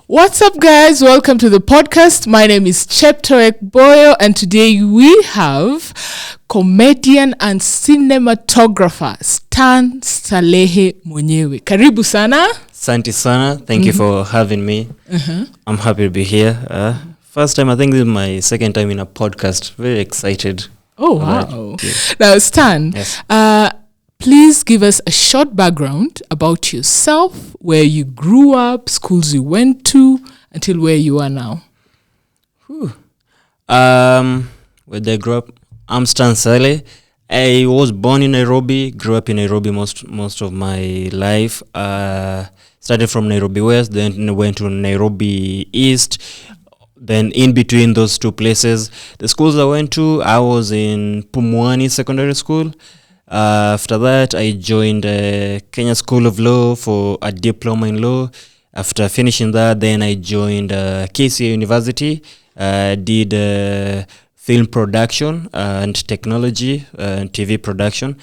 What's up, guys? Welcome to the podcast. My name is Cheptoek Boyo, and today we have comedian and cinematographer Stan Salehe mwenyewe. Karibu sana. Santi sana. Thank you for having me. I'm happy to be here. First time, I think this is my second time in a podcast. Very excited. Oh, wow. Now, Stan, Yes. Please give us a short background about yourself, where you grew up, schools you went to, until where you are now. Where did I grow up? I'm Stan Saleh. I was born in Nairobi, grew up in Nairobi most of my life. Started from Nairobi West, then went to Nairobi East. Then in between those two places, the schools I went to, I was in Pumwani Secondary School. After that, I joined Kenya School of Law for a diploma in law. After finishing that, then I joined KCA University, did film production and technology and TV production.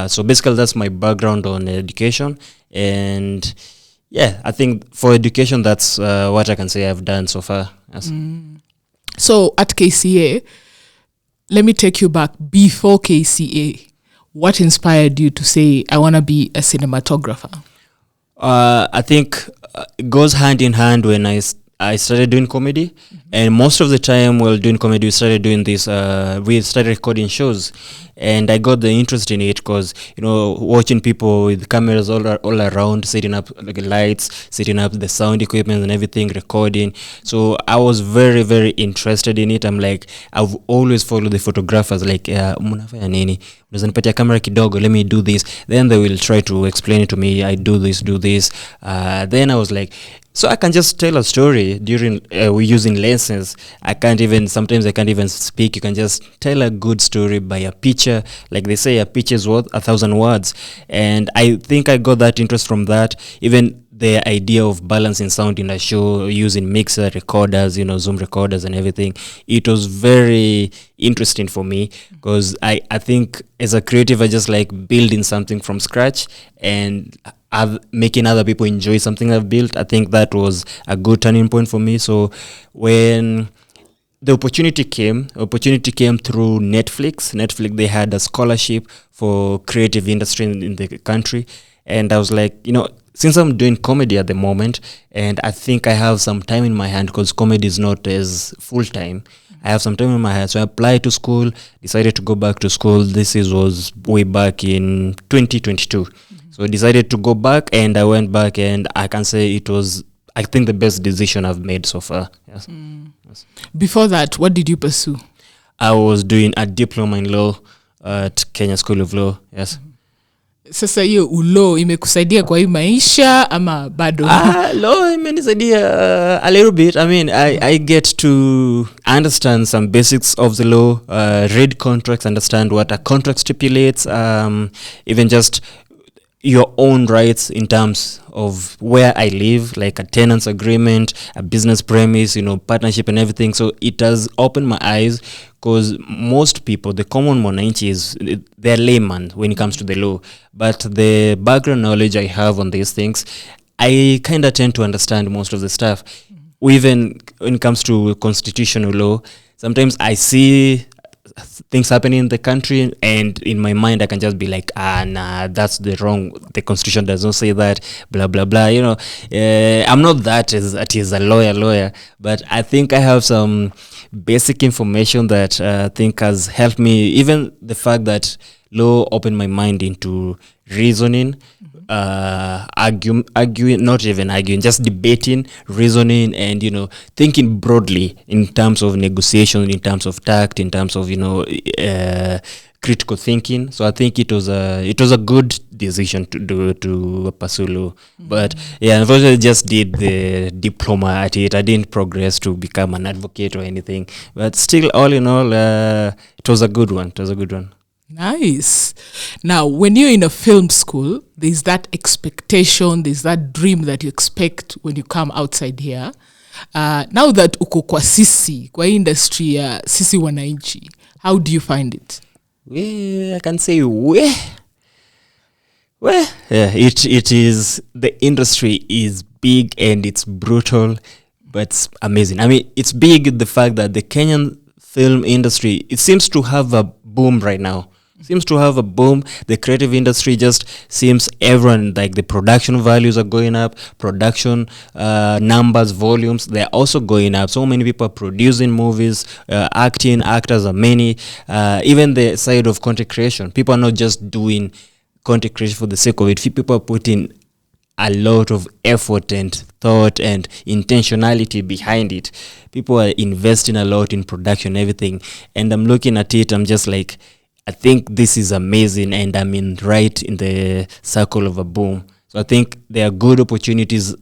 So basically, that's my background on education. And yeah, I think for education, that's what I can say I've done so far. Yes. So at KCA, let me take you back before KCA. What inspired you to say, I want to be a cinematographer? I think it goes hand in hand when I started doing comedy. And most of the time while doing comedy, we started doing this, we started recording shows. And I got the interest in it because, watching people with cameras all around, setting up like lights, setting up the sound equipment and everything, recording. So I was very, very interested in it. I'm like, I've always followed the photographers, like, munafanya nini? Unazanipatia camera kidogo, let me do this. Then they will try to explain it to me. I do this. Then I was like, so I can just tell a story during we're using lenses. Sometimes I can't even speak. You can just tell a good story by a picture. Like they say, a picture is worth 1,000 words. And I think I got that interest from that. Even the idea of balancing sound in a show, using mixer recorders, Zoom recorders and everything. It was very interesting for me because I think as a creative, I just like building something from scratch and making other people enjoy something I've built. I think that was a good turning point for me. So when the opportunity came through Netflix, they had a scholarship for creative industry in the country. And I was like, since I'm doing comedy at the moment, and I think I have some time in my hand because comedy is not as full time. I have some time in my hand. So I applied to school, decided to go back to school. This was way back in 2022. So I decided to go back, and I went back, and I can say it was, I think, the best decision I've made so far. Yes. Yes. Before that, what did you pursue? I was doing a diploma in law at Kenya School of Law. Yes. Sasa hiyo ulo imekusaidia kwa hii maisha ama bado? Law imenisaidia a little bit. I mean, I get to understand some basics of the law, read contracts, understand what a contract stipulates, even just your own rights in terms of where I live, like a tenant's agreement, a business premise, partnership and everything. So it has opened my eyes because most people, the common mwananchi is, they're layman when it comes to the law. But the background knowledge I have on these things, I kind of tend to understand most of the stuff. Even when it comes to constitutional law, sometimes I see things happening in the country, and in my mind I can just be like, nah, that's the constitution does not say that, blah blah blah. I'm not that is a lawyer, but I think I have some basic information that I think has helped me. Even the fact that law opened my mind into reasoning, arguing, not even arguing, just debating, reasoning, and thinking broadly in terms of negotiation, in terms of tact, in terms of critical thinking. So I think it was a good decision to pursue law. But yeah, unfortunately, I just did the diploma at it. I didn't progress to become an advocate or anything. But still, all in all, it was a good one. Nice. Now, when you're in a film school, there's that expectation, there's that dream that you expect when you come outside here. Now that uko kwa industry ya sisi wananchi, how do you find it? I can say Well, yeah, it is, the industry is big and it's brutal. but it's amazing. I mean, it's big, the fact that the Kenyan film industry, it seems to have a boom right now. Seems to have a boom. The creative industry just seems everyone, like the production values are going up, production numbers, volumes, they're also going up. So many people are producing movies, actors are many. Even the side of content creation, people are not just doing content creation for the sake of it. People are putting a lot of effort and thought and intentionality behind it. People are investing a lot in production, everything. And I'm looking at it, I'm just like, I think this is amazing, and I'm right in the circle of a boom. So I think there are good opportunities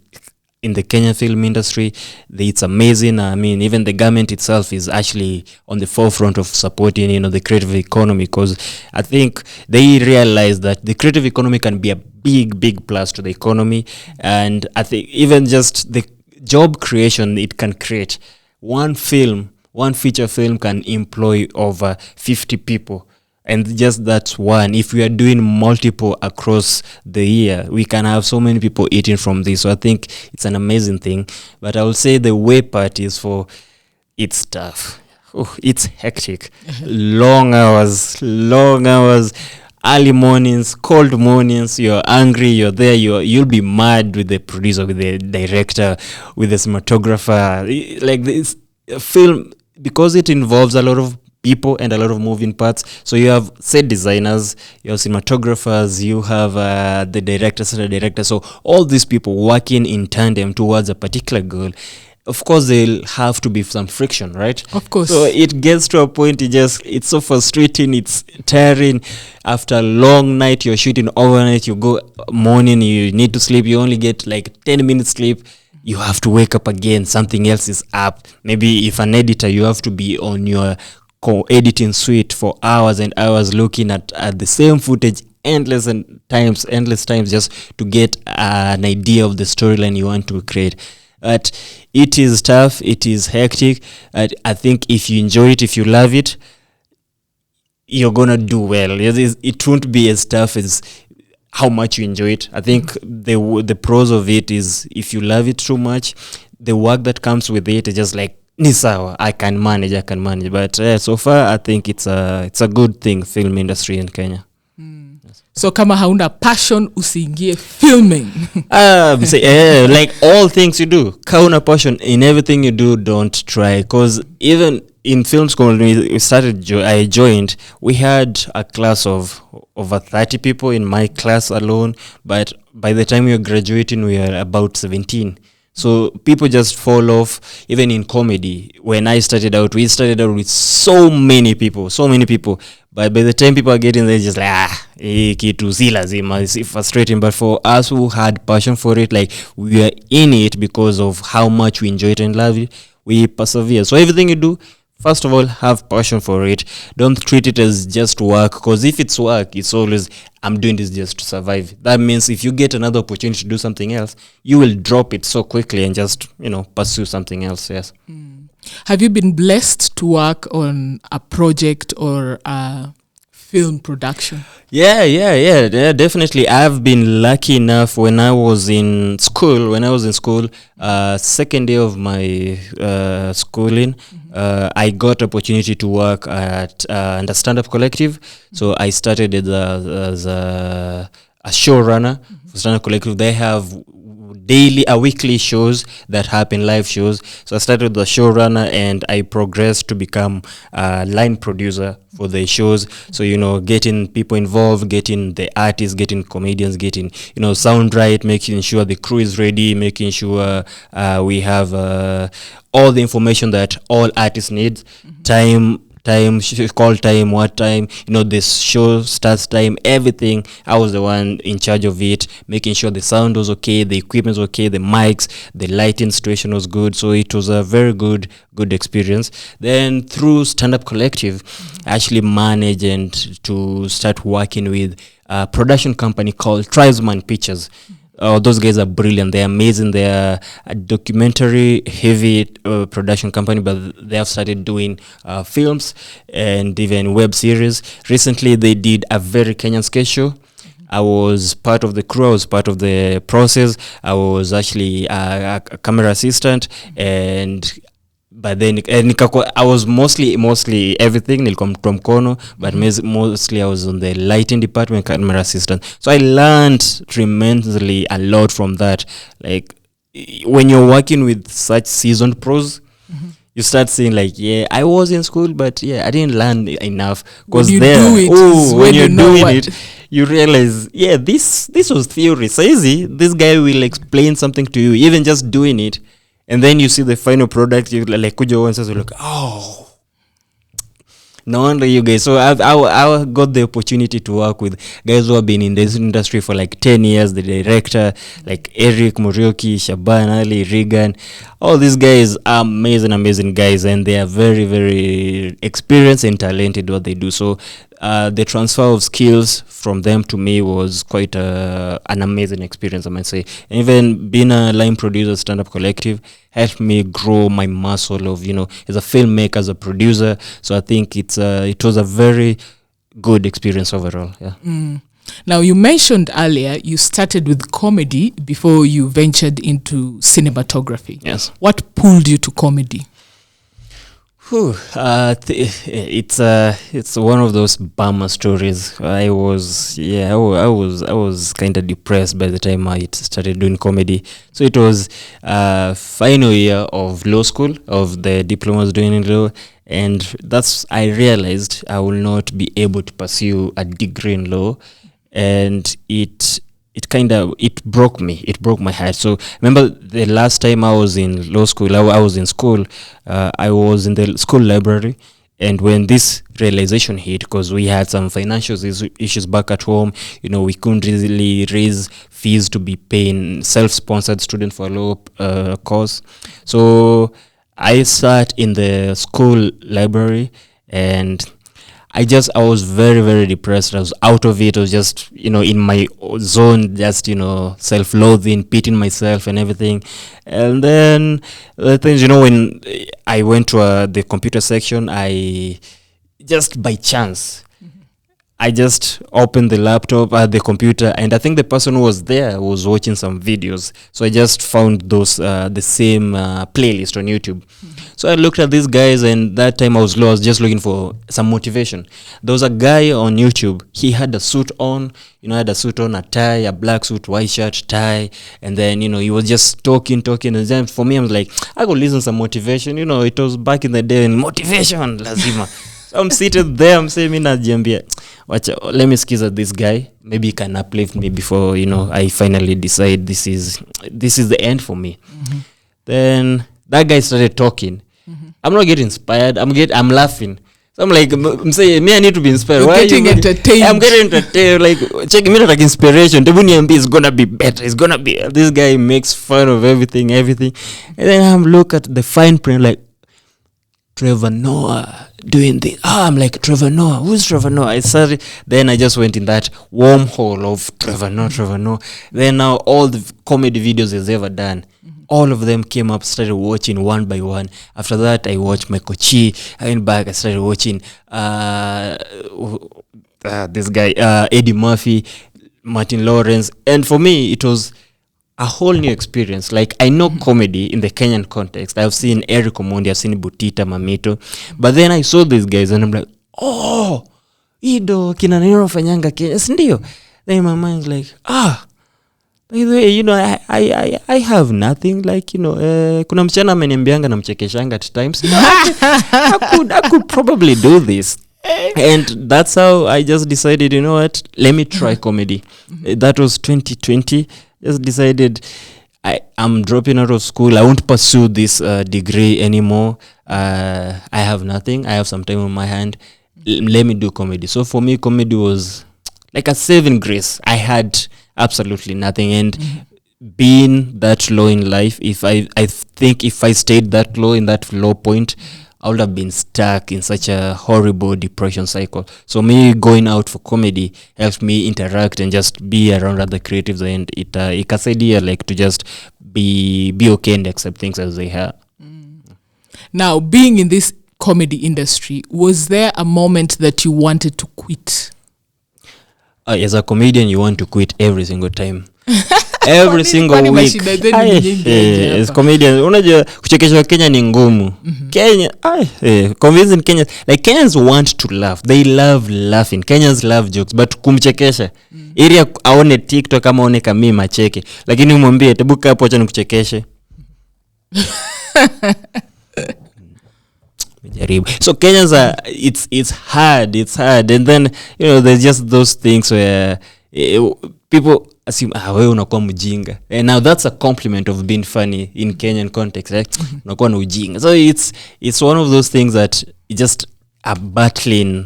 in the Kenyan film industry. It's amazing. I mean, even the government itself is actually on the forefront of supporting, the creative economy, because I think they realize that the creative economy can be a big plus to the economy. And I think even just the job creation it can create. One feature film can employ over 50 people. And just that's one. If we are doing multiple across the year, we can have so many people eating from this. So I think it's an amazing thing. But I will say the way part is it's tough. It's hectic. Long hours, early mornings, cold mornings. You're angry. You're there. You'll be mad with the producer, with the director, with the cinematographer. Like this film, because it involves a lot of people and a lot of moving parts. So you have set designers, you have cinematographers, you have the director. So all these people working in tandem towards a particular goal. Of course, there'll have to be some friction, right? Of course. So it gets to a point, it's so frustrating, it's tiring. After a long night, you're shooting overnight, you go morning, you need to sleep, you only get like 10 minutes sleep. You have to wake up again, something else is up. Maybe if an editor, you have to be on your editing suite for hours and hours looking at the same footage endless times just to get an idea of the storyline you want to create. But it is tough, it is hectic. I think if you enjoy it, if you love it, you're gonna do well. It won't be as tough as how much you enjoy it. I think the pros of it is, if you love it too much, the work that comes with it is just like, Nisawa, I can manage. But so far, I think it's a good thing, film industry in Kenya. So kama hauna passion, usiingie filming. Like all things you do, kauna passion in everything you do, don't try. Because even in film school, when I joined, we had a class of over 30 people in my class alone. But by the time we were graduating, we were about 17. So people just fall off. Even in comedy, when I started out, we started out with so many people. But by the time people are getting there, just like, kitu si lazima. It's frustrating. But for us who had passion for it, like we are in it because of how much we enjoy it and love it, we persevere. So everything you do, first of all, have passion for it. Don't treat it as just work, because if it's work, it's always, I'm doing this just to survive. That means if you get another opportunity to do something else, you will drop it so quickly and just, pursue something else. Yes. Have you been blessed to work on a project or a film production? Yeah, definitely. I've been lucky enough when I was in school, second day of my schooling, I got opportunity to work at under Stand-Up Collective. So I started as a showrunner for Stand-Up Collective. They have weekly shows that happen, live shows. So I started the showrunner and I progressed to become a line producer for the shows. So, getting people involved, getting the artists, getting comedians, getting, sound right, making sure the crew is ready, making sure we have all the information that all artists need, time, call time, what time, this show starts time, everything. I was the one in charge of it, making sure the sound was okay, the equipment was okay, the mics, the lighting situation was good. So it was a very good experience. Then through Stand-Up Collective, I actually managed and to start working with a production company called Tribesman Pictures. Those guys are brilliant. They're amazing. They're a documentary heavy production company, but they have started doing films and even web series. Recently, they did a very Kenyan sketch show. I was part of the crew, I was part of the process. I was actually a camera assistant, and but then I was mostly everything nilikuwa mtu wa mkono, but mostly I was on the lighting department, camera assistant. So I learned tremendously a lot from that. Like when you're working with such seasoned pros, you start saying like, yeah, I was in school, but yeah, I didn't learn enough. Because when you're doing it, you realize, yeah, this was theory. So easy, this guy will explain something to you, even just doing it. And then you see the final product, you like, kuja once, you're like, oh, no wonder you guys. So I got the opportunity to work with guys who have been in this industry for like 10 years. The director, like Eric, Morioki, Shaban, Ali, Regan, all these guys are amazing guys, and they are very, very experienced and talented what they do. So the transfer of skills from them to me was quite an amazing experience, I might say. And even being a line producer, Stand-Up Collective, helped me grow my muscle of, as a filmmaker, as a producer. So I think it was a very good experience overall. Yeah. Now, you mentioned earlier you started with comedy before you ventured into cinematography. Yes. What pulled you to comedy? It's one of those bummer stories. I was kind of depressed by the time I started doing comedy. So it was final year of law school, of the diploma I was doing in law, and I realized I will not be able to pursue a degree in law, and it broke me. It broke my heart. So remember the last time I was in law school, I was in school, I was in the school library, and when this realization hit, because we had some financial issues back at home, we couldn't really raise fees to be paying self-sponsored student for a law course. So I sat in the school library, and I was very, very depressed. I was out of it. I was just, in my zone, just, self-loathing, pitying myself and everything. And then the things, when I went to the computer section, I just by chance, I just opened the laptop, the computer, and I think the person who was there was watching some videos. So I just found those, the same playlist on YouTube. So I looked at these guys, and that time I was just looking for some motivation. There was a guy on YouTube. He had a suit on, a tie, a black suit, white shirt, tie, and then, he was just talking. And then for me, I was like, I could listen to some motivation. It was back in the day, and motivation, lazima. So I'm seated there, I'm saying, let me skiz this guy. Maybe he can uplift me before, I finally decide this is the end for me. Then that guy started talking. I'm not getting inspired. I'm laughing. So I'm like, I'm saying, me, I need to be inspired. You're getting entertained. I'm getting entertained. Like, check me like inspiration. It's gonna be better. It's gonna be. This guy makes fun of everything. And then I'm look at the fine print, like, Trevor Noah doing this. I'm like, Trevor Noah. Who's Trevor Noah? Then I just went in that wormhole of Trevor Noah. Then now all the comedy videos he's ever done, all of them came up, started watching one by one. After that, I watched Michael Chi. I went back, I started watching this guy, Eddie Murphy, Martin Lawrence. And for me, it was a whole new experience. Like, I know comedy in the Kenyan context. I've seen Eric Omondi, I've seen Butita, Mamito. But then I saw these guys and I'm like, oh, Ido, kina nero fanyanga Kenya. Sindio? Then in my mind's like, by the way, I have nothing. Like, kuna mchana ameniambianga na mchekeshanga at times. I could probably do this. And that's how I just decided, let me try comedy. That was 2020. Just decided I'm dropping out of school. I won't pursue this degree anymore. I have nothing. I have some time on my hand. Let me do comedy. So for me, comedy was like a saving grace. I had absolutely nothing. And being that low in life, I think if I stayed that low in that low point, I would have been stuck in such a horrible depression cycle. So me going out for comedy helps me interact and just be around other creatives, and it's idea like to just be okay and accept things as they are. Now, being in this comedy industry, was there a moment that you wanted to quit? as a comedian you want to quit every single time. Every single week. As comedian unajua kuchekesha Kenya ni ngumu. Kenya convincing Kenya, like Kenyans want to laugh, they love laughing, Kenyans love jokes, but kumchekesha area aone TikTok kama aone kama macheke, lakini umwambie tebuka hapo acha nikuchekeshe. So Kenyans are, it's hard, and then there's just those things where people assume wewe unakuwa mjinga, and now that's a compliment of being funny in Kenyan context, right? Unakuwa na ujinga. So it's one of those things that just a battling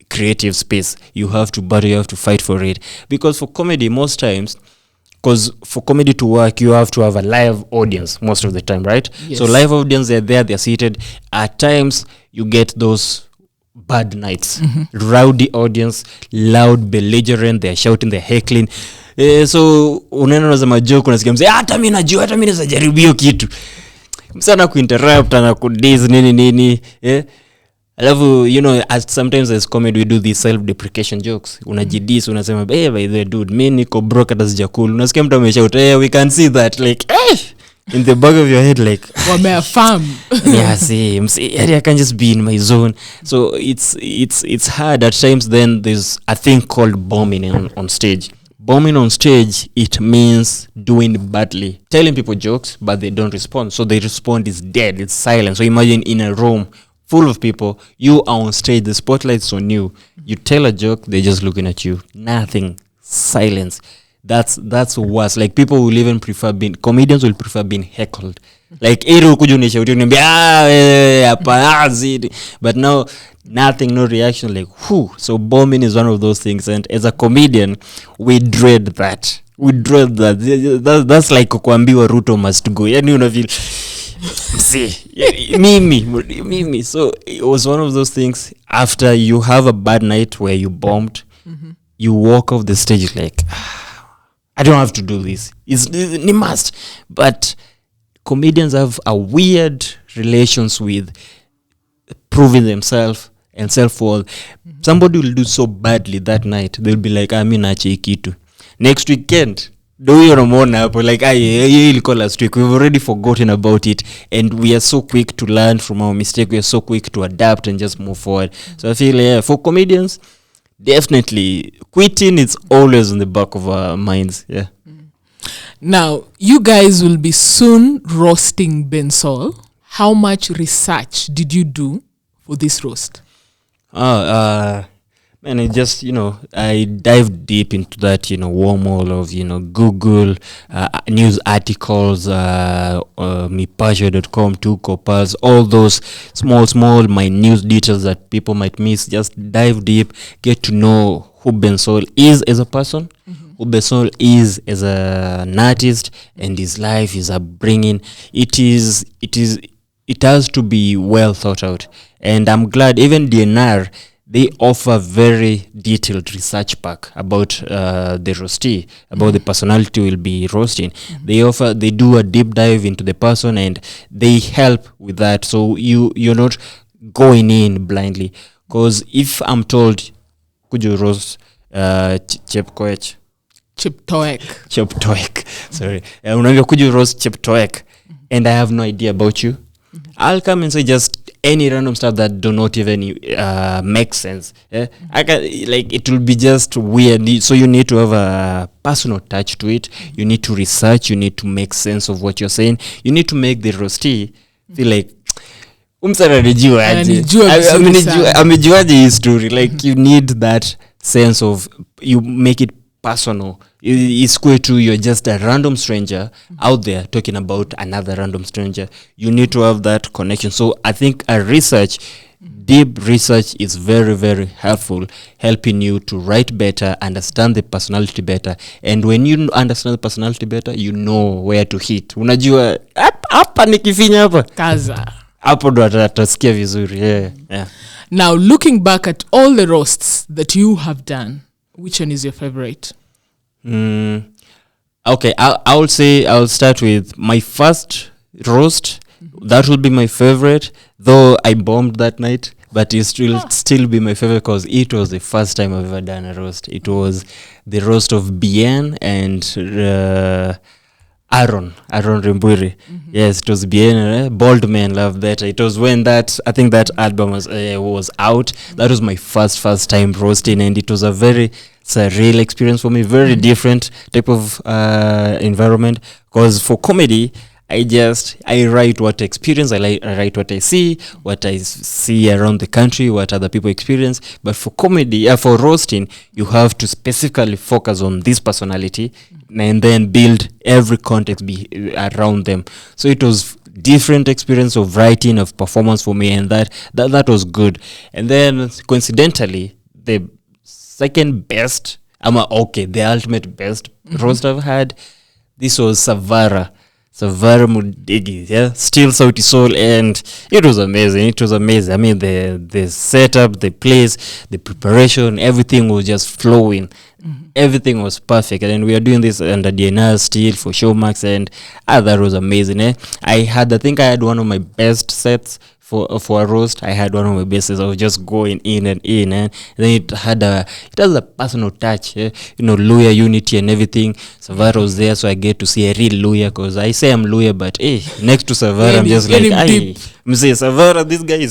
creative space. You have to battle, you have to fight for it, because for comedy most times, because for comedy to work you have to have a live audience most of the time, right? Yes. So live audience, they're seated. At times you get those bad nights, rowdy audience, loud, belligerent, they're shouting, they're heckling. So unaona unasema joke, unasikia mzee hata mimi najua, hata mimi naweza jaribu hiyo kitu, msana kuinterrupt na kudiss nini alafu sometimes as comedy we do these self deprecation jokes, unajidiss, unasema by the dude mimi niko broke hata sijakula, unasikia mtu ameshout we can see that, like in the back of your head, like wameafam. Yeah, see, I can just be in my zone. So it's hard at times. Then there's a thing called bombing on stage. Bombing on stage, it means doing badly, telling people jokes but they don't respond, so they respond is dead, it's silent. So imagine in a room full of people, you are on stage, the spotlight's on you, you tell a joke, they're just looking at you, nothing, silence. That's worse. Like people will even prefer comedians will prefer being heckled. Like kuja unishauti uniambia hapa, but now nothing, no reaction, like whew. So bombing is one of those things, and as a comedian we dread that. That's like kuambiwa Ruto must go, yani unafeel see mimi. So it was one of those things. After you have a bad night where you bombed, you walk off the stage like I don't have to do this. It's must. But comedians have a weird relations with proving themselves and self-worth. Somebody will do so badly that night, they'll be like, I'm in ache kitu. Next weekend, do you know like ilikuwa last week, we've already forgotten about it, and we are so quick to learn from our mistake, we are so quick to adapt and just move forward. So I feel for comedians, definitely quitting is always in the back of our minds. Now you guys will be soon roasting Ben Sol. How much research did you do for this roast? Man, I just I dived deep into that wormhole of Google, news articles, mipasho.com, two copers, all those small minute details that people might miss. Just dive deep, get to know who Ben Sol is as a person, who Ben Sol is as an artist, and his life, his upbringing. It has to be well thought out, and I'm glad even DNR, they offer very detailed research pack about the roastee, about the personality we'll be roasting. They do a deep dive into the person, and they help with that. So you're not going in blindly. Because if I'm told, could you roast Cheptoek? Sorry. Could you roast Cheptoek? And I have no idea about you. I'll come and say just any random stuff that do not even make sense. I can, it will be just weird. So you need to have a personal touch to it. You need to research. You need to make sense of what you're saying. You need to make the roastee feel like amejuaje his story. Like you need that sense of, you make it personal. It's quite true, you're just a random stranger out there talking about another random stranger. You need to have that connection. So I think deep research is very, very helpful, helping you to write better, understand the personality better. And when you understand the personality better, you know where to hit. Unajua hapa nikifinya hapa kaza hapo ndo atasikia vizuri. Yeah. Now looking back at all the roasts that you have done, which one is your favorite? Okay, I'll say I'll start with my first roast. That will be my favorite, though I bombed that night. but it will still be my favorite because it was the first time I've ever done a roast. It was the roast of Bien and Aaron Rimburi. Yes, it was Bien. Bald Man Love Better. It was when I think that album was out. That was my first time roasting, and it was a very surreal experience for me. Very different type of environment. Because for comedy, I write what I experience. I write what I see around the country, what other people experience. But for comedy, for roasting, you have to specifically focus on this personality and then build every context around them. So it was different experience of writing, of performance for me, and that was good. And then coincidentally, the second best, the ultimate best roast I've had, this was Savara Mudigi, Still Sauti Soul, and it was amazing. I mean, the setup, the place, the preparation, everything was just flowing. Everything was perfect, and we are doing this under DNR still for Showmax, and that was amazing. I think I had one of my best sets for a roast. I had one of my best sets of just going in, and then it has a personal touch, Luya unity and everything. Savara was there, so I get to see a real Luya, because I say I'm Luya, but next to Savara, I'm just like, Savara, this guy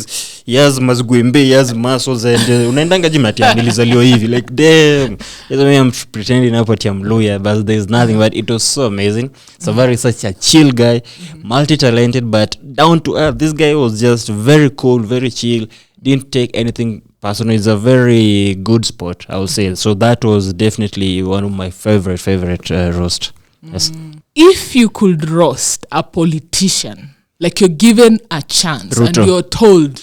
he has mazguembe, he has muscles, and unaendanga gym ati nilizaliwa hivi, like damn. I'm pretending hapo ati I'm Luya, but there's nothing. But it was so amazing. Savara is such a chill guy, multi-talented, but down to earth. This guy was just very cool, very chill, didn't take anything personal. It's a very good spot, I would say. So that was definitely one of my favorite roast. Yes. If you could roast a politician, like you're given a chance Ruto. And you're told,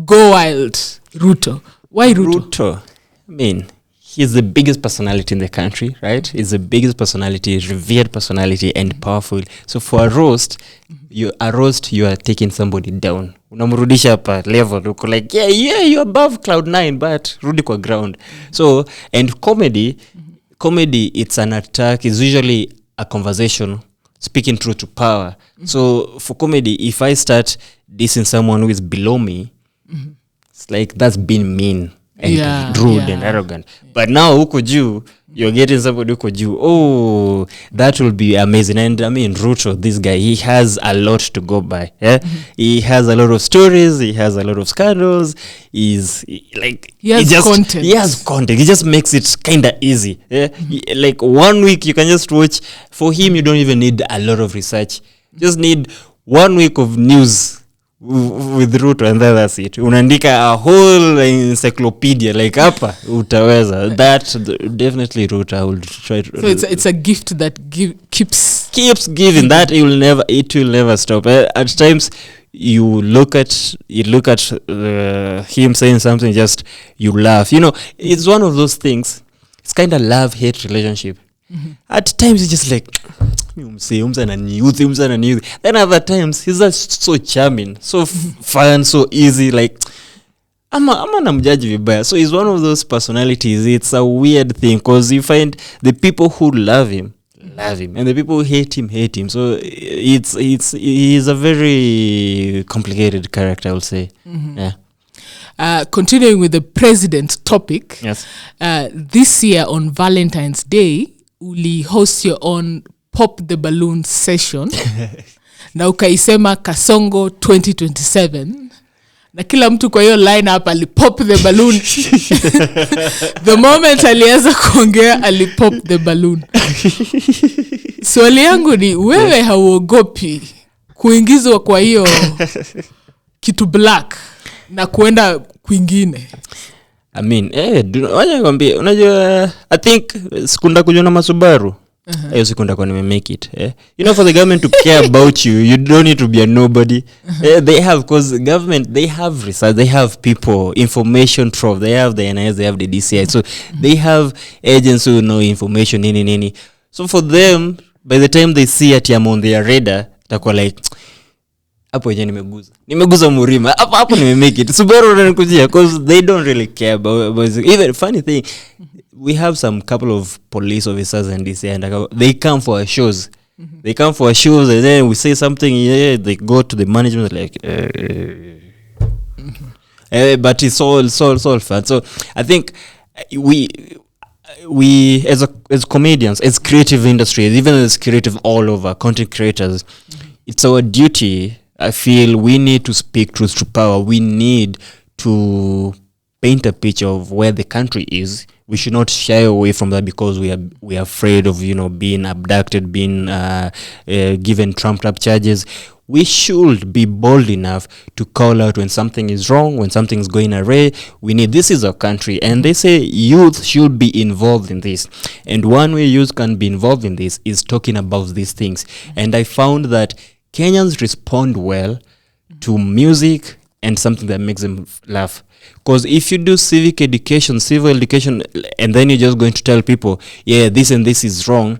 go wild, Ruto. Why Ruto? I mean, he's the biggest personality in the country, right? He's the biggest personality, revered personality, and powerful. So for a roast, you are taking somebody down. Unamrudisha hapa level. Uko like, yeah, you're above cloud 9, but rudi kwa ground. So, and comedy, it's an attack. It's usually a conversation, speaking truth to power. So for comedy, if I start dissing someone who is below me, it's like that's being mean and rude and arrogant. But now huko juu, you're getting somebody huko juu. Oh, that will be amazing. And I mean, Ruto, this guy, he has a lot to go by. Yeah, he has a lot of stories. He has a lot of scandals. He has content. He has content. He just makes it kind of easy. Yeah, like 1 week you can just watch. For him, you don't even need a lot of research. Just need 1 week of news with Ruto, and then that's it. Unaandika a whole encyclopedia, like hapa utaweza. That definitely Ruto, I will try to. So it's a gift that keeps giving. That it will never stop. At times you look at him saying something, just you laugh. It's one of those things. It's kind of love-hate relationship. At times it's just like then other times he's just so charming, so fun, so easy, like ama namjaji vibaya. So he's one of those personalities. It's a weird thing, because you find the people who love him, and the people who hate him. So he's a very complicated character, I would say. Continuing with the president topic, yes. This year on Valentine's Day, uli host your own Pop the Balloon session na ukaisema Kasongo 2027, na kila mtu kwa hiyo line up alipop the balloon. The moment alianza kuongea alipop the balloon. Swali yangu ni, wewe hauogopi kuingizwa kwa hiyo kitu black na kuenda kwingine? I mean, unajua, I think sikunda kujiona masubaru. Hiyo sikunda kwa make it. For the government to care about you, you don't need to be a nobody. They have, because government, they have research, they have people, information trove, they have the NIS, they have the DCI. So they have agents who know information, nini. So for them, by the time they see it, I'm on their radar, takuwa like, hapo yenye nimeguza murima hapo make it Subaru unanikujia, because they don't really care about even funny thing, we have some couple of police officers and this, and they come for our shows. They come for our shows, and then we say something, they go to the management like But it's all fun. So I think we as comedians, as creative industries, even as creative all over content creators, it's our duty. I feel we need to speak truth to power. We need to paint a picture of where the country is. We should not shy away from that because we are afraid of being abducted, being given trumped up charges. We should be bold enough to call out when something is wrong, when something is going awry. This is our country, and they say youth should be involved in this. And one way youth can be involved in this is talking about these things. And I found that Kenyans respond well to music and something that makes them laugh. Because if you do civil education, and then you're just going to tell people, yeah, this and this is wrong,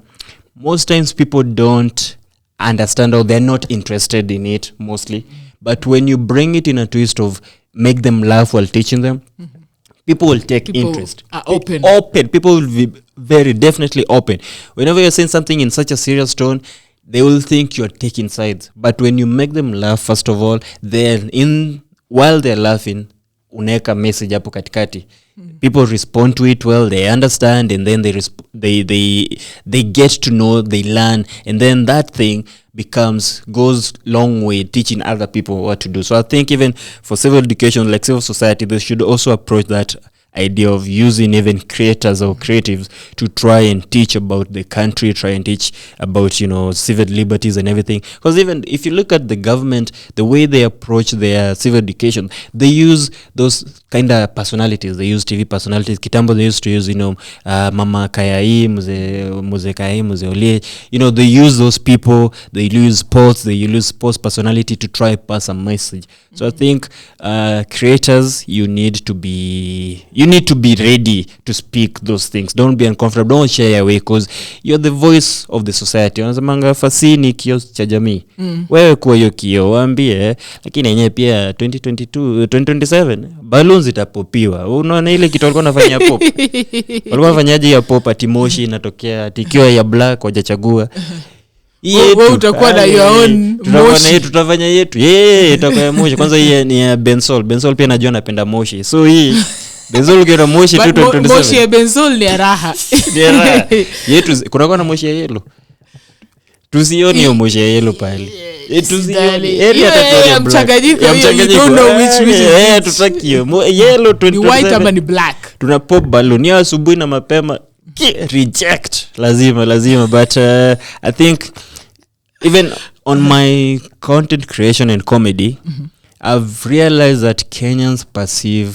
most times people don't understand or they're not interested in it mostly. But when you bring it in a twist of make them laugh while teaching them, people will take interest. Are open. People will be very definitely open. Whenever you're saying something in such a serious tone, they will think you're taking sides. But when you make them laugh, first of all, then while they're laughing, unaweka message hapo katikati. People respond to it well, they understand, and then they get to know, they learn, and then that thing goes long way teaching other people what to do. So I think even for civil education, like civil society, they should also approach that idea of using even creators or creatives to try and teach about the country, try and teach about civil liberties and everything. Because even if you look at the government, the way they approach their civil education, they use those kind of personalities. They use TV personalities. Kitambo they used to use Mama Kayai, Muze Kayai, Muze Olie. They use those people. They use sports. They use sports personality to try pass a message. So I think creators, you need to be ready to speak those things. Don't be uncomfortable. Don't shy away because you're the voice of the society. Wanasemanga fasini kio cha jamii. Wewe kuwa hiyo kio waambie, lakini yenyewe pia 2027 balloons itapopiwa. Unaona ile kitu walikuwa wanafanya pop. Walikuwa wanafanyaje ya pop ati moshi inatokea tikiwa ya black wajachagua. Wewe utakuwa na your own moshi. Tutafanya yetu. Itakuwa moshi. Kwanza hii ni ya Benzol pia najua anapenda moshi. So hii Benzol ukiona moshi 2027. Moshi ya Benzol ni raha. Ni raha. Yetu kuna moshi ya yellow. Tusioni hiyo moshi ya yellow pale. Tusioni. Ya mchanganyiko. You don't know which tutaki hiyo. Yellow 2027. Ni white ama ni black. Tuna pop balloon ya asubuhi na mapema. Reject. Lazima. But I think even on my content creation and comedy, I've realized that Kenyans perceive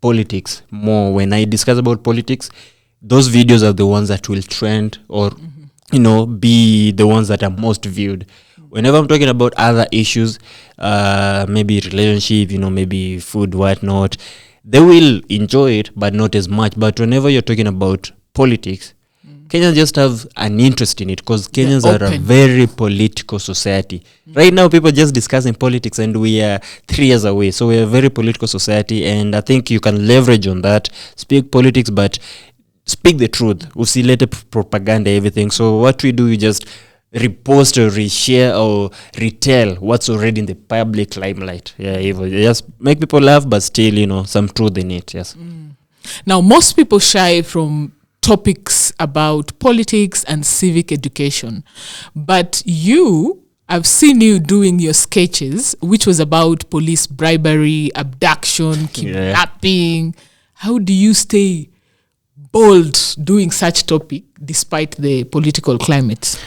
politics more. When I discuss about politics, those videos are the ones that will trend or be the ones that are most viewed. Whenever I'm talking about other issues, maybe relationship, maybe food, whatnot, they will enjoy it, but not as much. But whenever you're talking about politics, Kenyans just have an interest in it because Kenyans are a very political society. Right now, people just discussing politics and we are 3 years away. So we are a very political society, and I think you can leverage on that. Speak politics, but speak the truth. Usilete propaganda, everything. So what we do, we just repost or reshare or retell what's already in the public limelight. Just make people laugh, but still, some truth in it. Yes. Now, most people shy from topics about politics and civic education, but I've seen you doing your sketches, which was about police bribery, abduction, kidnapping. How do you stay bold doing such topic despite the political climate?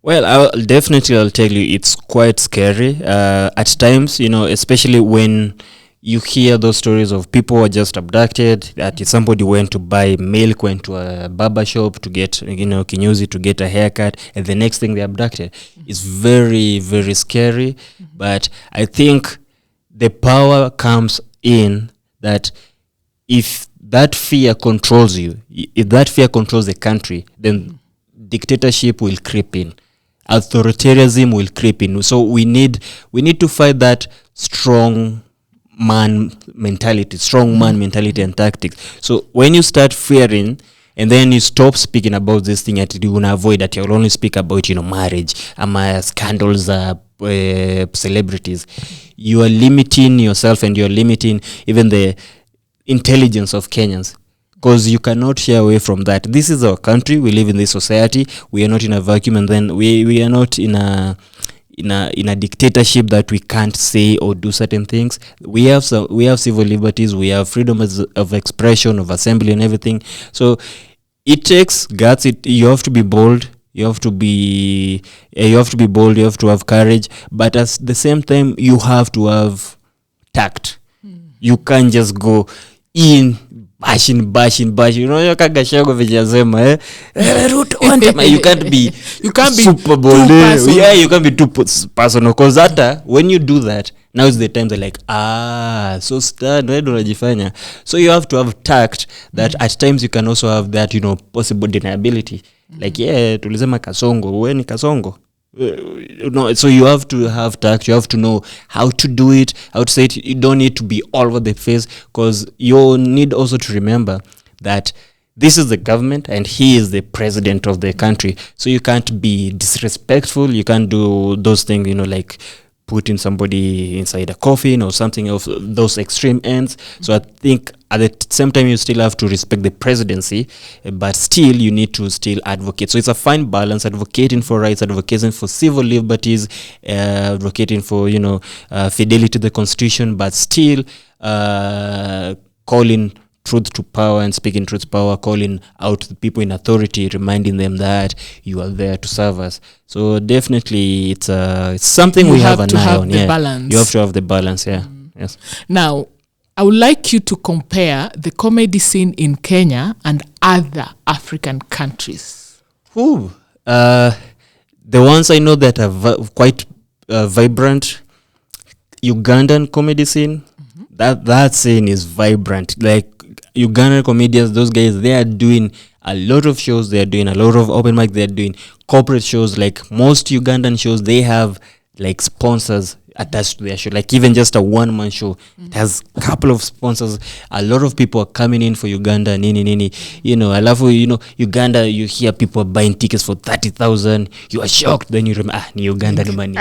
Well, I'll tell you, it's quite scary at times, especially when you hear those stories of people who are just abducted, that somebody went to buy milk, went to a barber shop to get, kinyuzi to get a haircut, and the next thing they're abducted. It's very, very scary. But I think the power comes in that if that fear controls you, if that fear controls the country, then dictatorship will creep in. Authoritarianism will creep in. So we need to fight that strong man mentality and tactics. So when you start fearing and then you stop speaking about this thing, that you want to avoid, that you'll only speak about marriage, scandals, celebrities. You are limiting yourself, and you're limiting even the intelligence of Kenyans, because you cannot shy away from that. This is our country. We live in this society. We are not in a vacuum, and then we are not in a dictatorship that we can't say or do certain things. We have civil liberties. We have freedom of expression, of assembly, and everything. So it takes guts. You have to be bold. You have to be bold. You have to have courage. But at the same time, you have to have tact. You can't just go in bashing. You know, you can't be super bold. Yeah, you can't be too personal, because that when you do that, now is the time they're like, so Stan, so you have to have tact, that at times you can also have that, possible deniability. Like, tulisema kasongo, we ni kasongo. So you have to have tact. You have to know how to do it, how to say it. You don't need to be all over the face, because you need also to remember that this is the government and he is the president of the country. So you can't be disrespectful. You can't do those things, like putting somebody inside a coffin or something of those extreme ends. So I think at the same time, you still have to respect the presidency, but still you need to still advocate. So it's a fine balance, advocating for rights, advocating for civil liberties, advocating for, fidelity to the constitution, but still calling truth to power and speaking truth to power, calling out the people in authority, reminding them that you are there to serve us. So definitely it's something we have an eye on. Balance. You have to have the balance. Yes. Now, I would like you to compare the comedy scene in Kenya and other African countries. The ones I know that are quite vibrant, Ugandan comedy scene. That scene is vibrant. Like, Ugandan comedians, those guys, they are doing a lot of shows. They are doing a lot of open mic. They are doing corporate shows. Like most Ugandan shows, they have like sponsors attached to their show. Like even just a one-man show, it has a couple of sponsors. A lot of people are coming in for Uganda. Nini. I love, Uganda, you hear people buying tickets for 30,000. You are shocked. Then you remember, ni Uganda ni money.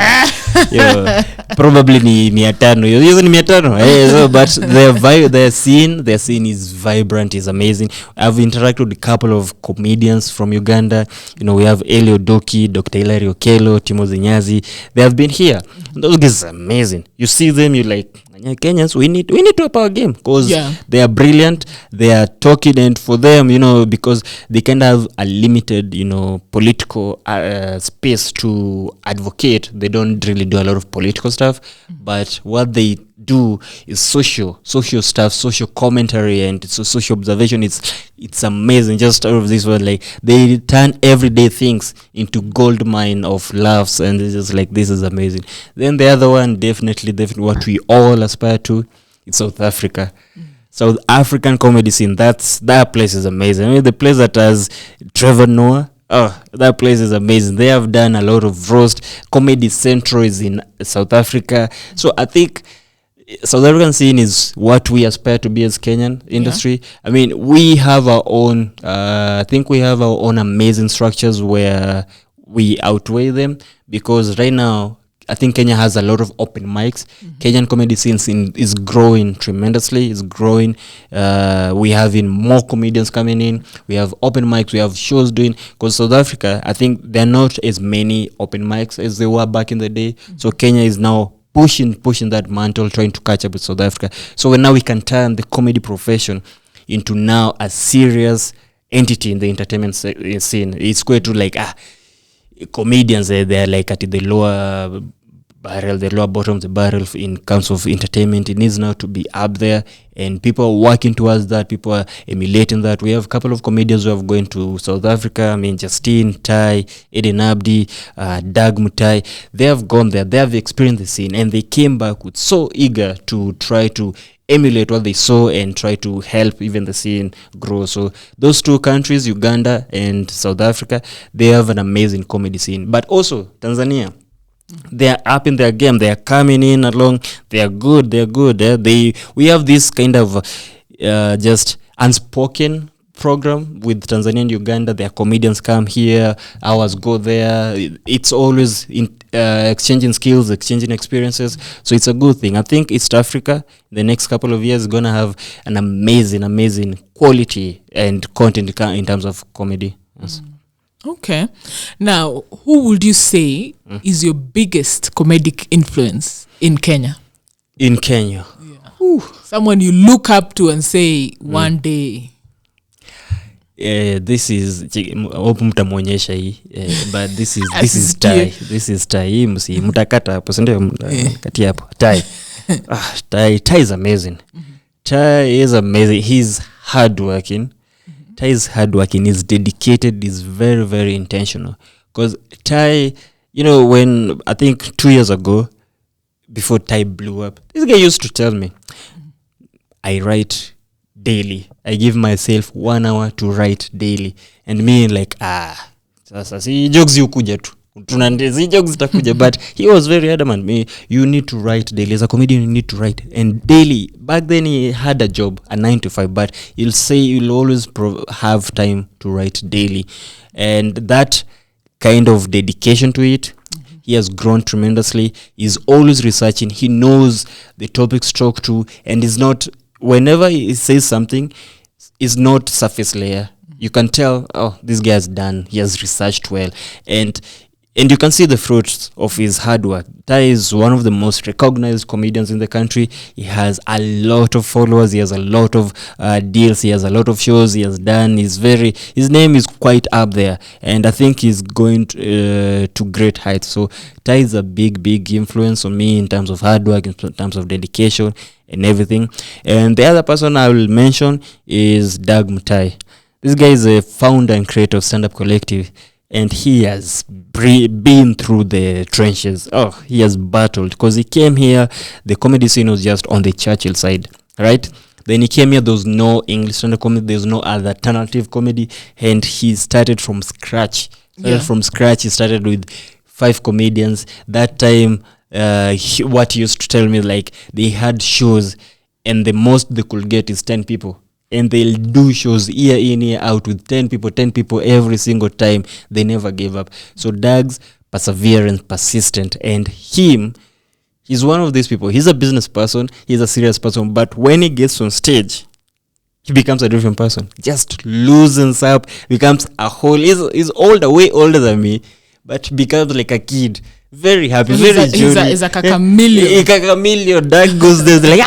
Probably ni 500. Hizo ni 500. So, but their scene is vibrant, is amazing. I've interacted with a couple of comedians from Uganda. We have Elio Doki, Dr. Hilary Okello, Timothy Nyazi. They have been here. Those guys are amazing. You see them, you're like, Kenyans, we need to up our game, because they are brilliant. They are talking, and for them, because they can have a limited, political space to advocate. They don't really do a lot of political stuff, but what they do is social stuff, social commentary, and social observation. It's amazing. Just out of this one, like they turn everyday things into gold mine of laughs, and it's just like, this is amazing. Then the other one, definitely what we all aspire to, it's South Africa. South African comedy scene, that place is amazing. I mean, the place that has Trevor Noah, that place is amazing. They have done a lot of roast. Comedy Central is in South Africa. So I think South African scene is what we aspire to be as Kenyan industry. I mean, we have our own, I think we have our own amazing structures where we outweigh them, because right now, I think Kenya has a lot of open mics. Kenyan comedy scene is growing tremendously. It's growing. We having more comedians coming in. We have open mics. We have shows doing. Because South Africa, I think there are not as many open mics as there were back in the day. So Kenya is now pushing that mantle, trying to catch up with South Africa. So now we can turn the comedy profession into now a serious entity in the entertainment scene. It's going to like comedians, they're like at the lower barrel, the lower bottom of the barrel in terms of entertainment. It needs now to be up there, and people are working towards that. People are emulating that. We have a couple of comedians who have gone to South Africa. I mean, Justine Tai, Eden Abdi, Dag Mutai. They have gone there. They have experienced the scene, and they came back with so eager to try to emulate what they saw and try to help even the scene grow. So those two countries, Uganda and South Africa, they have an amazing comedy scene. But also Tanzania, they are up in their game. They are coming in along. They are good. We have this kind of just unspoken program with Tanzania and Uganda. Their comedians come here, ours go there. It's always in exchanging skills, exchanging experiences. So it's a good thing. I think East Africa in the next couple of years is going to have an amazing quality and content in terms of comedy. Yes. Okay. Now, who would you say is your biggest comedic influence in Kenya? In Kenya? Yeah. Someone you look up to and say, one day... this is mtamwonyesha hii but this is Tai. This is Tai. Hii mtakata hapo, si ndio? Kati hapo Tai. Tai is amazing. Tai is amazing. He's hardworking. Tai is hardworking. He's dedicated. He's very, very intentional. Because Tai, when I think 2 years ago, before Tai blew up, this guy used to tell me, I write daily. I give myself 1 hour to write daily. And me like, sasa si jokes yukuja tu. Tunandezi jokes takuja. But he was very adamant. Me, you need to write daily. As a comedian, you need to write. And daily, back then he had a job, a 9 to 5. But he'll say you'll always have time to write daily. And that kind of dedication to it, he has grown tremendously. He's always researching. He knows the topics to talk to. And is not... Whenever he says something, it's not surface layer. You can tell, this guy has done. He has researched well. And you can see the fruits of his hard work. Tai is one of the most recognized comedians in the country. He has a lot of followers. He has a lot of deals. He has a lot of shows he has done. His name is quite up there. And I think he's going to great heights. So Tai is a big influence on me in terms of hard work, in terms of dedication and everything. And the other person I will mention is Doug Mutai. This guy is a founder and creator of Stand Up Collective. And he has been through the trenches. He has battled. Because he came here, the comedy scene was just on the Churchill side, right? Then he came here, there was no English stand-up comedy, there was no other alternative comedy. And he started from scratch. He started with 5 comedians. That time, what he used to tell me, like, they had shows, and the most they could get is 10 people. And they'll do shows year in, year out with 10 people every single time. They never gave up. So Doug's perseverance, persistent. And he's one of these people. He's a business person. He's a serious person. But when he gets on stage, he becomes a different person. Just loosens up, becomes a whole... He's older, way older than me. But becomes like a kid. Very happy, very jolly. He's a chameleon. Doug goes there like,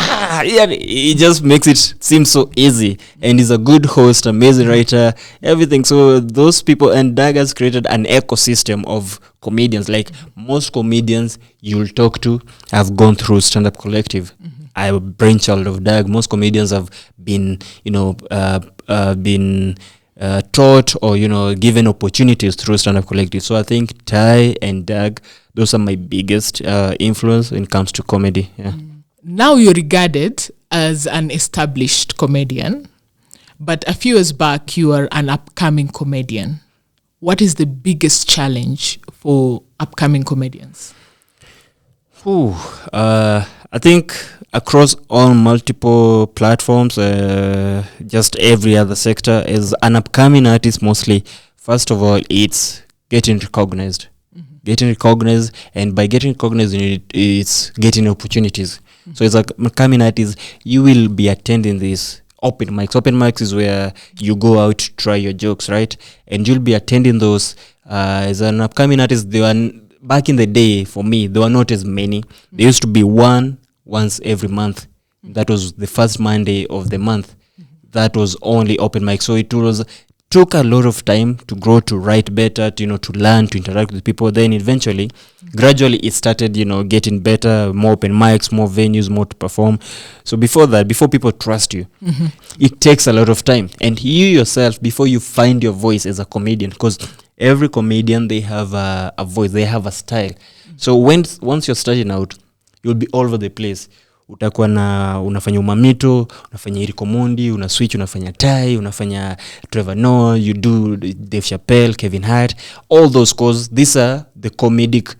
he just makes it seem so easy. And he's a good host, amazing writer, everything. So those people, and Doug has created an ecosystem of comedians. Like most comedians you'll talk to have gone through Stand Up Collective. I'm a brainchild of Doug. Most comedians have been, taught or given opportunities through Stand Up Collective. So I think Tai and Doug, those are my biggest influence when it comes to comedy. Now you're regarded as an established comedian, but a few years back you are an upcoming comedian. What is the biggest challenge for upcoming comedians? I think across all multiple platforms, just every other sector, as an upcoming artist, mostly, first of all, it's getting recognized. Getting recognized, and by getting recognized, it's getting opportunities. So as an upcoming artist, you will be attending these open mics. Open mics is where you go out to try your jokes, right? And you'll be attending those. As an upcoming artist, back in the day, for me, there were not as many. There used to be once every month. That was the first Monday of the month. That was only open mic. So it took a lot of time to grow, to write better, to learn, to interact with people. Then eventually, gradually it started, getting better, more open mics, more venues, more to perform. So before people trust you, it takes a lot of time. And you yourself, before you find your voice as a comedian, because every comedian, they have a voice, they have a style. So once you're starting out, you'll be all over the place. Utakuwa unafanya Umamito, unafanya Eriko Mondi, unaswitch, unafanya Tai, unafanya Trevor Noah, you do Dave Chappelle, Kevin Hart, all those, cause these are the comedic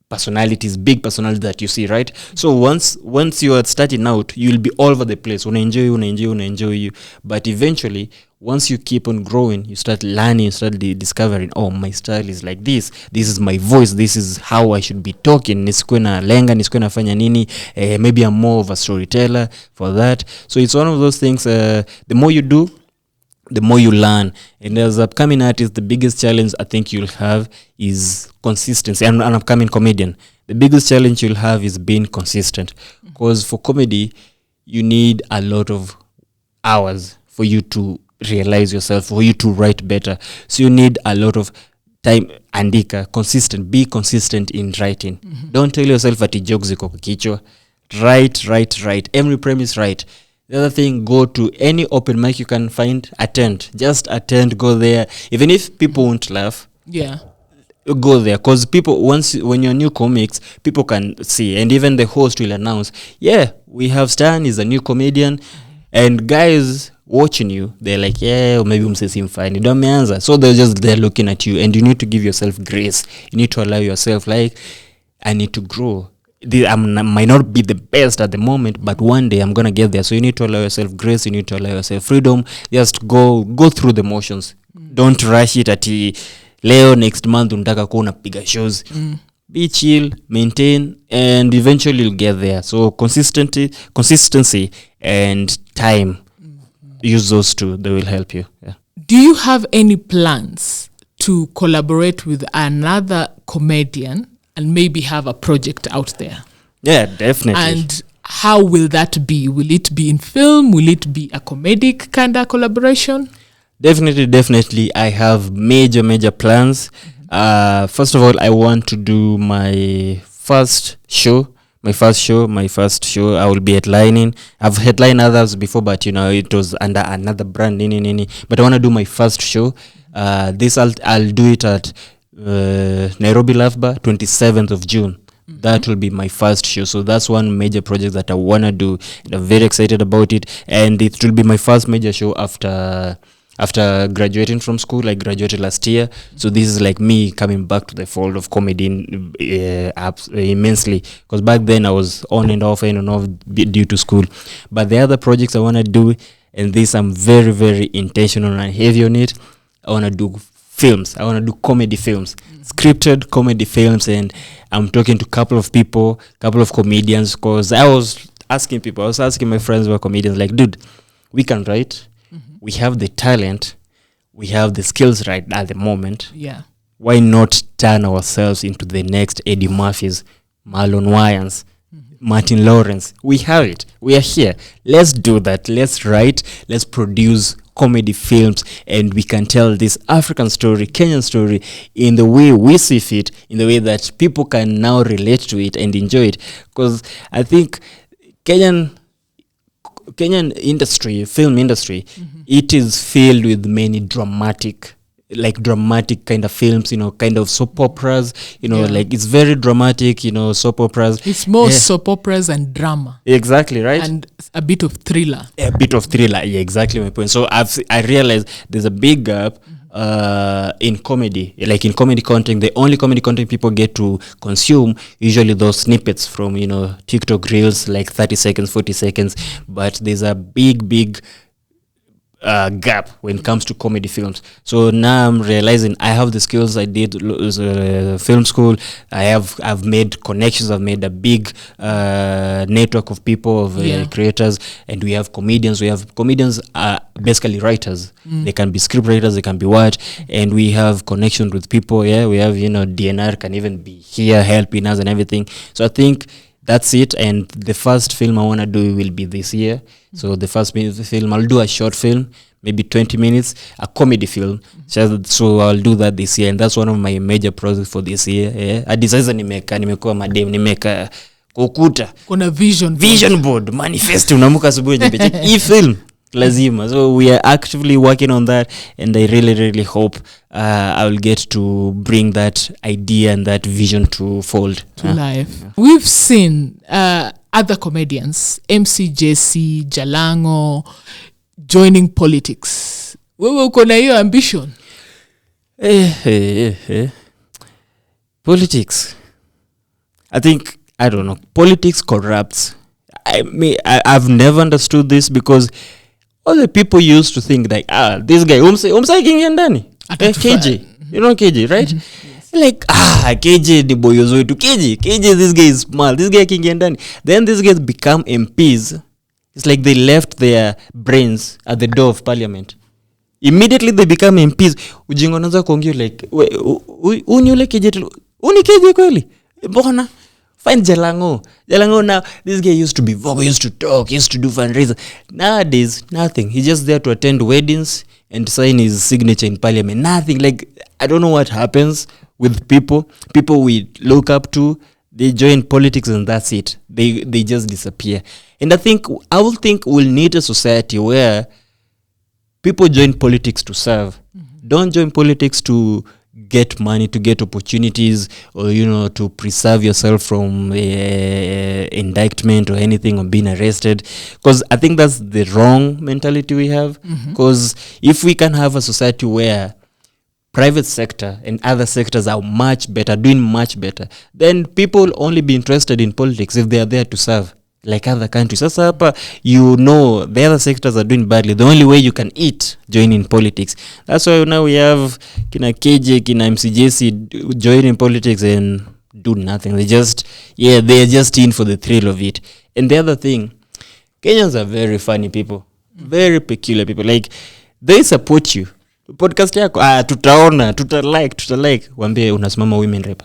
personalities, big personalities that you see, right? So once you are starting out, you'll be all over the place. Una enjoy you. But eventually, once you keep on growing, you start learning, you start discovering, oh, my style is like this is my voice, this is how I should be talking, nisikuwe na lenga, nisikuwe nafanya nini, maybe I'm more of a storyteller for that. So it's one of those things, the more you do, the more you learn. And as an upcoming artist, the biggest challenge I think you'll have is consistency. And an upcoming comedian, the biggest challenge you'll have is being consistent. Because for comedy, you need a lot of hours for you to realize yourself, for you to write better. So you need a lot of time. Andika, consistent. Be consistent in writing. Don't tell yourself ati jokes ziko kwa kichwa. Write. Every premise, write. The other thing, go to any open mic you can find, attend. Just attend, go there. Even if people won't laugh, go there. Because people, when you're new comics, people can see. And even the host will announce, yeah, we have Stan, he's a new comedian. And guys watching you, they're like, yeah, maybe msesi mfine. Don't meanza. So they're looking at you. And you need to give yourself grace. You need to allow yourself, like, I need to grow. I might not be the best at the moment, but one day I'm gonna get there. So you need to allow yourself grace. You need to allow yourself freedom. Just go through the motions. Don't rush it ati leo next month unataka kuwa unapiga shows. Be chill, maintain, and eventually you'll get there. So consistency and time. Use those two. They will help you. Yeah. Do you have any plans to collaborate with another comedian and maybe have a project out there? Yeah, definitely. And how will that be? Will it be in film? Will it be a comedic kind of collaboration? Definitely. I have major plans. First of all, I want to do my first show. I will be headlining. I've headlined others before, but it was under another brand. But I want to do my first show. This I'll do it at Nairobi Laugh Bar, 27th of June. That will be my first show. So that's one major project that I want to do. And I'm very excited about it. And it will be my first major show after graduating from school. I graduated last year. So this is like me coming back to the fold of comedy immensely. Because back then I was on and off due to school. But the other projects I want to do, and this I'm very intentional and heavy on it, I want to do films. I want to do comedy films, scripted comedy films. And I'm talking to a couple of people, couple of comedians, because I was asking my friends who are comedians, like, dude, we can write. We have the talent. We have the skills right at the moment. Yeah. Why not turn ourselves into the next Eddie Murphys, Marlon Wayans, Martin Lawrence? We have it. We are here. Let's do that. Let's write. Let's produce comedy films, and we can tell this African story, Kenyan story, in the way we see fit, in the way that people can now relate to it and enjoy it. Because I think Kenyan industry, film industry, it is filled with many dramatic kind of films, kind of soap operas, like it's very dramatic, soap operas. It's more soap operas and drama. Exactly, right? And a bit of thriller. Yeah, exactly my point. So I realized there's a big gap in comedy. Like in comedy content, the only comedy content people get to consume usually those snippets from TikTok reels, like 30 seconds, 40 seconds. But there's a big gap when it comes to comedy films. So now I'm realizing I have the skills. I did film school. I've made connections. I've made a big network of people, of creators, and we have comedians. Comedians are basically writers. They can be script writers. They can be what, and we have connections with people. Yeah, we have DNR can even be here helping us and everything. So I think that's it. And the first film I want to do will be this year. So the first film, I'll do a short film, maybe 20 minutes, a comedy film. So I'll do that this year. And that's one of my major projects for this year. Yeah. Hadi sasa nimekuwa madem, nimeka kukuta. Kuna vision board, manifesto, unamuka asubuhi nyepe. E-film. Lazima. So we are actively working on that, and I really hope I will get to bring that idea and that vision to fold to life. Yeah. We've seen other comedians, MCJC, Jalango, joining politics. Wewe uko na hiyo ambition? Politics. I don't know. Politics corrupts. I've never understood this, because all the people used to think like, this guy umsa kingia ndani KJ, you know KJ, right? Like KJ the boy wetu, KJ this guy is smart, this guy kingia ndani. Then these guys become MPs. It's like they left their brains at the door of parliament. Immediately they become MPs. Ujinga unaanza kuongea like uni KJ kweli mbona find Jalango now. This guy used to be vocal, used to talk, used to do fundraisers. Nowadays nothing. He's just there to attend weddings and sign his signature in parliament. Nothing. Like, I don't know what happens with people we look up to. They join politics and that's it. They just disappear. And I will think we'll need a society where people join politics to serve. Don't join politics to get money, to get opportunities, or to preserve yourself from indictment or anything, or being arrested. Because I think that's the wrong mentality we have. Because if we can have a society where private sector and other sectors are doing much better, then people will only be interested in politics if they are there to serve, like other countries. Sasa hapa, the other sectors are doing badly. The only way you can eat, join in politics. That's why now we have kina KJ, kina MCJC join in politics and do nothing. They're just in for the thrill of it. And the other thing, Kenyans are very funny people, very peculiar people. Like, they support you. Podcast yako tutaona, tutalike wambie unasimama women rap.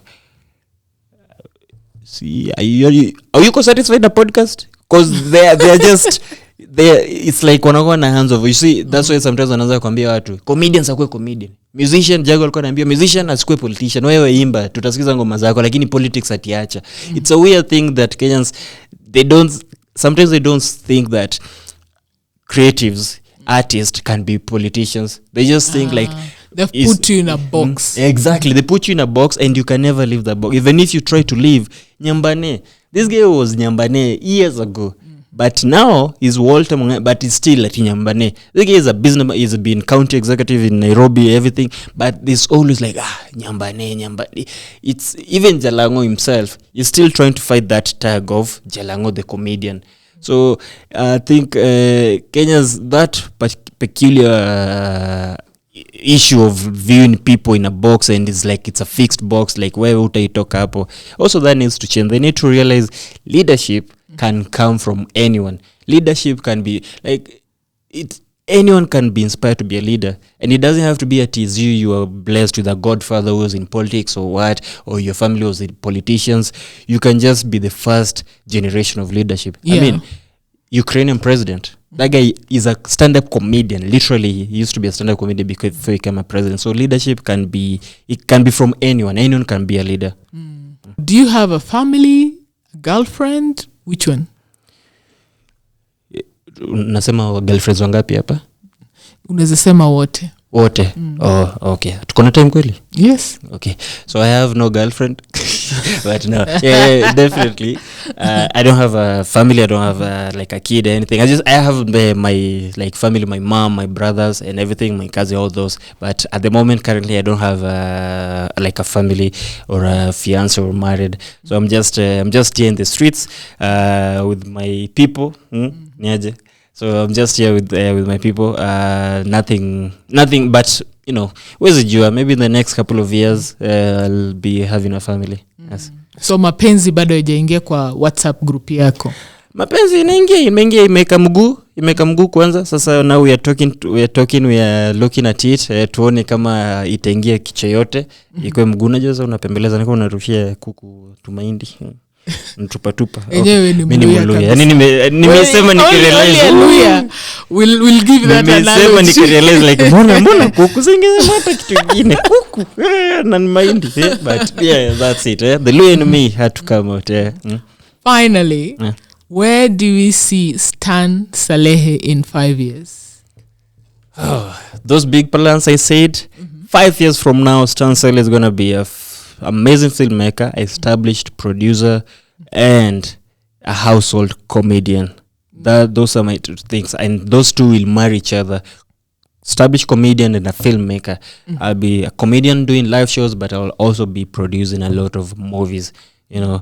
See, are you satisfied na podcast? Because they're just it's like wanakuwa na hands over. You see, that's why sometimes wanaanza kuambia watu comedians akue comedian, musician Jago alikuwa anaambia musician asikue politician. Wewe imba, tutasikiza ngoma zako, lakini politics atiacha. It's a weird thing that Kenyans they don't think that creatives, artists can be politicians. They just think like they've put you in a box. Exactly, they put you in a box and you can never leave the box. Even if you try to leave, Nyambane, this guy was Nyambane years ago, but now he's Walter Mungai, but he's still at Nyambane. This guy is a businessman. He's been county executive in Nairobi, everything, but there's always like Nyambane. It's even Jalango himself is still trying to fight that tag of Jalango the comedian. So I think Kenya's that peculiar issue of viewing people in a box, and it's like it's a fixed box, like where utaitoka hapo. Also, that needs to change. They need to realize leadership can come from anyone. Leadership can be like anyone can be inspired to be a leader, and it doesn't have to be at you are blessed with a godfather who was in politics or what, or your family was in politicians. You can just be the first generation of leadership. I mean, Ukrainian president, that guy is a stand-up comedian. Literally, he used to be a stand-up comedian before he became a president. So leadership can be from anyone. Anyone can be a leader. Do you have a family, a girlfriend? Which one? Nasema girlfriends wangapi hapa? Unaweza sema wote. Oh, okay. Tuko na time kweli? Yes. Okay. So I have no girlfriend. But no. Yeah, definitely. I don't have a family. I don't have like a kid or anything. I have my like family, my mom, my brothers and everything, my cousin, all those. But at the moment currently I don't have like a family or a fiance or married. So I'm just here in the streets with my people. Niaje. So I'm just here with my people. Nothing but, where's the jua? Maybe in the next couple of years I'll be having a family. Yes. So mapenzi bado haijaingia kwa WhatsApp group yako? Mapenzi imeingia imeka mguu kwanza. Sasa now we are looking at it, tuone kama itaingia kicho yote. Iko mguu na joza unapembeleza niko unarushia kuku tumaindi. Mtupa. Enyewe ni mluya. Yaani nimesema nikirealize. Hallelujah. We'll give that analogy. Nimesema nikirealize like mbona kuku singeza hata kitu kingine kuku na mahindi. But yeah, that's it. The Luya in me had to come out. Finally, where do we see Stan Salehe in 5 years? Those big plans I said. 5 years from now, Stan Saleh is going to be amazing filmmaker, established producer, and a household comedian. Those are my two things, and those two will marry each other. Established comedian and a filmmaker. I'll be a comedian doing live shows, but I'll also be producing a lot of movies. you know,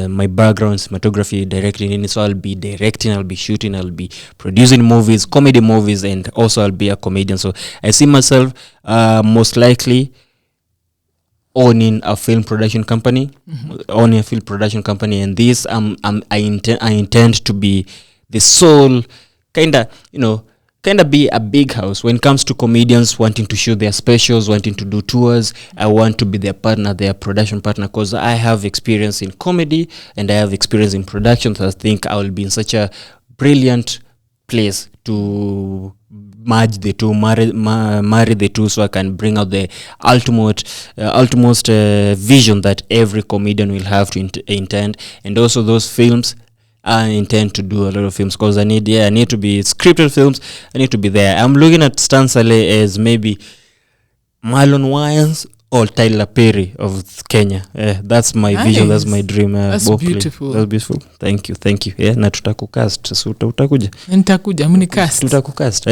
my background cinematography, directing, so I'll be directing, I'll be shooting, I'll be producing movies, comedy movies, and also I'll be a comedian. So I see myself most likely owning a film production company, and this I intend to be the sole kind of be a big house when it comes to comedians wanting to shoot their specials, wanting to do tours. I want to be their partner, their production partner, because I have experience in comedy and I have experience in production. So I think I will be in such a brilliant place to merge the two, marry the two, so I can bring out the ultimate vision that every comedian will have to intend. And also those films, I intend to do a lot of films because I need to be scripted films. I need to be there. I'm looking at Stan Saleh as maybe Marlon Wayans or Tyler Perry of Kenya. That's my vision. That's my dream. That's beautiful. That's beautiful. Thank you. Na tutakukast. So utakuja. Nitakuja, mnicast. Tutakukast.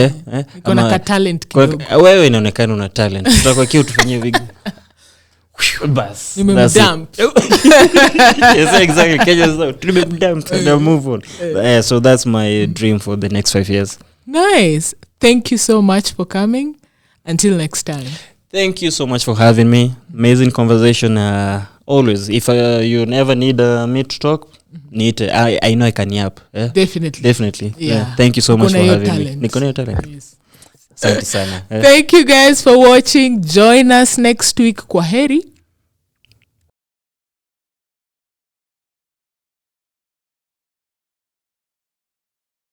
Kuna ka talent kidogo. Wewe inaonekana una talent. Tutakwakio tufanyie video. Bas. Nimemdump. Yes, exactly. Kenya is nimemdump and move on. So that's my dream for the next 5 years. Nice. Thank you so much for coming. Until next time. Thank you so much for having me. Amazing conversation. Always. If you never need me to talk, I know I can yap. Definitely. Yeah. Thank you so much for having me. Nikona talent. Yes. Asante sana. Thank you guys for watching. Join us next week. Kwaheri.